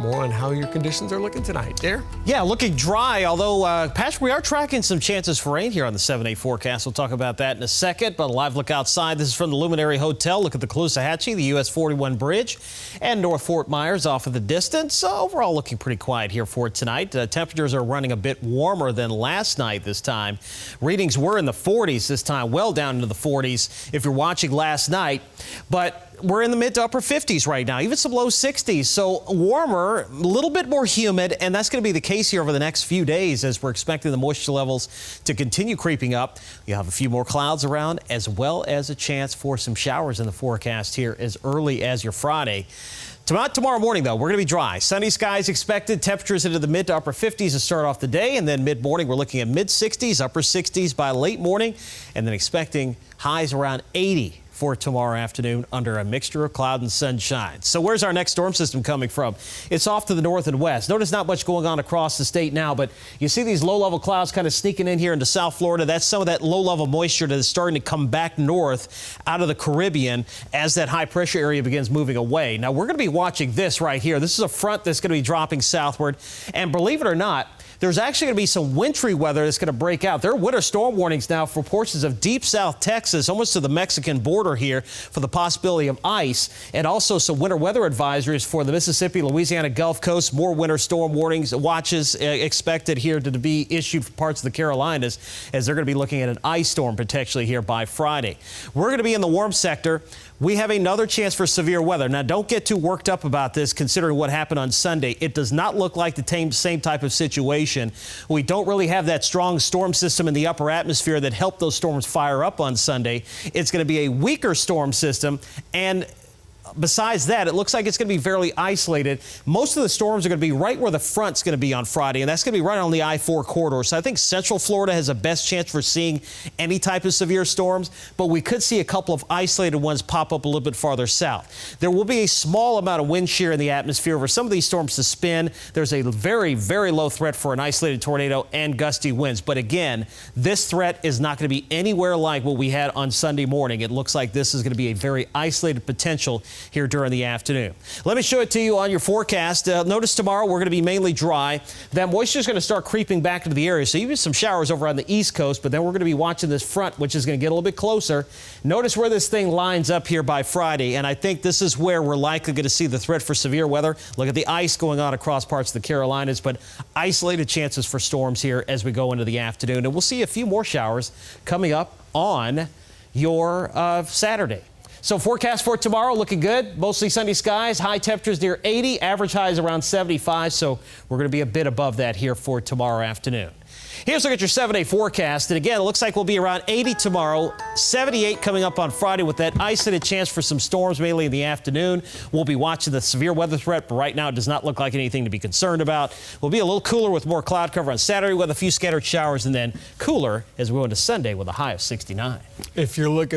more on how your conditions are looking tonight. Dare? Yeah, looking dry, although, Patrick, we are tracking some chances for rain here on the 7-day forecast. We'll talk about that in a second, but a live look outside. This is from the Luminary Hotel. Look at the Caloosahatchee, the US 41 bridge, and North Fort Myers off in the distance. Overall, looking pretty quiet here for tonight. Temperatures are running a bit warmer than last night this time. Readings were in the 40s this time, well down into the 40s if you're watching last night. But we're in the mid to upper 50s right now, even some low 60s. So warmer, a little bit more humid, and that's going to be the case here over the next few days as we're expecting the moisture levels to continue creeping up. You have a few more clouds around, as well as a chance for some showers in the forecast here as early as your Friday. Tomorrow morning, though, we're going to be dry. Sunny skies expected. Temperatures into the mid to upper 50s to start off the day. And then mid-morning, we're looking at mid-60s, upper 60s by late morning. And then expecting highs around 80 for tomorrow afternoon under a mixture of cloud and sunshine. So where's our next storm system coming from? It's off to the north and west. Notice not much going on across the state now, but you see these low-level clouds kind of sneaking in here into South Florida. That's some of that low-level moisture that is starting to come back north out of the Caribbean as that high-pressure area begins moving away. Now, we're going to be watching this right here. This is a front that's going to be dropping southward, and believe it or not, there's actually going to be some wintry weather that's going to break out. There are winter storm warnings now for portions of deep South Texas, almost to the Mexican border here, for the possibility of ice, and also some winter weather advisories for the Mississippi, Louisiana Gulf Coast. More winter storm warnings, watches expected here to be issued for parts of the Carolinas, as they're going to be looking at an ice storm potentially here by Friday. We're going to be in the warm sector. We have another chance for severe weather. Now, don't get too worked up about this considering what happened on Sunday. It does not look like the same type of situation. We don't really have that strong storm system in the upper atmosphere that helped those storms fire up on Sunday. It's going to be a weaker storm system, and besides that, it looks like it's going to be fairly isolated. Most of the storms are going to be right where the front's going to be on Friday, and that's going to be right on the I-4 corridor. So I think Central Florida has the best chance for seeing any type of severe storms, but we could see a couple of isolated ones pop up a little bit farther south. There will be a small amount of wind shear in the atmosphere for some of these storms to spin. There's a very, very low threat for an isolated tornado and gusty winds. But again, this threat is not going to be anywhere like what we had on Sunday morning. It looks like this is going to be a very isolated potential here during the afternoon. Let me show it to you on your forecast. Notice tomorrow we're going to be mainly dry. That moisture is going to start creeping back into the area, so even some showers over on the East Coast, but then we're going to be watching this front, which is going to get a little bit closer. Notice where this thing lines up here by Friday, and I think this is where we're likely going to see the threat for severe weather. Look at the ice going on across parts of the Carolinas, but isolated chances for storms here as we go into the afternoon. And we'll see a few more showers coming up on your Saturday. So forecast for tomorrow looking good. Mostly sunny skies, high temperatures near 80, average highs around 75. So we're going to be a bit above that here for tomorrow afternoon. Here's a look at your 7-day forecast. And again, it looks like we'll be around 80 tomorrow, 78 coming up on Friday with that isolated chance for some storms, mainly in the afternoon. We'll be watching the severe weather threat, but right now it does not look like anything to be concerned about. We'll be a little cooler with more cloud cover on Saturday with a few scattered showers, and then cooler as we go into Sunday with a high of 69. If you're looking